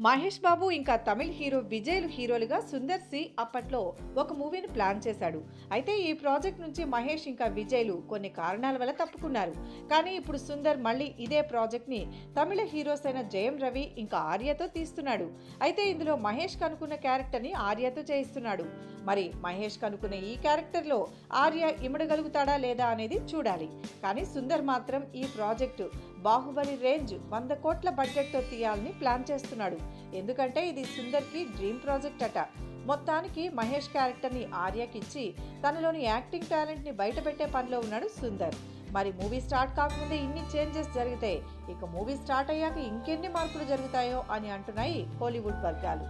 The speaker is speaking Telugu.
మహేష్ బాబు ఇంకా తమిళ్ హీరో విజయ్లు హీరోలుగా సుందర్ సి అప్పట్లో ఒక మూవీని ప్లాన్ చేశాడు. అయితే ఈ ప్రాజెక్ట్ నుంచి మహేష్ ఇంకా విజయ్లు కొన్ని కారణాల వల్ల తప్పుకున్నారు. కానీ ఇప్పుడు సుందర్ మళ్ళీ ఇదే ప్రాజెక్ట్ ని తమిళ హీరోస్ అయిన జయం రవి ఇంకా ఆర్యతో తీస్తున్నాడు. అయితే ఇందులో మహేష్ కనుక్కున్న క్యారెక్టర్ ని ఆర్యతో చేయిస్తున్నాడు. మరి మహేష్ కనుక్కున్న ఈ క్యారెక్టర్ లో ఆర్య ఇమడగలుగుతాడా లేదా అనేది చూడాలి. కానీ సుందర్ మాత్రం ఈ ప్రాజెక్టు బాహుబలి రేంజ్ 100 కోట్ల బడ్జెట్ తో తీయాలని ప్లాన్ చేస్తున్నాడు. ఎందుకంటే ఇది సుందర్ కి డ్రీమ్ ప్రాజెక్ట్ అట. మొత్తానికి మహేష్ క్యారెక్టర్ ని ఆర్యకిచ్చి తనలోని యాక్టింగ్ టాలెంట్ ని బయటపెట్టే పనిలో ఉన్నాడు సుందర్. మరి మూవీ స్టార్ట్ కాకముందే ఇన్ని చేంజెస్ జరిగితే ఇక మూవీ స్టార్ట్ అయ్యాక ఇంకెన్ని మార్పులు జరుగుతాయో అని అంటున్నాయి కోలీవుడ్ వర్గాలు.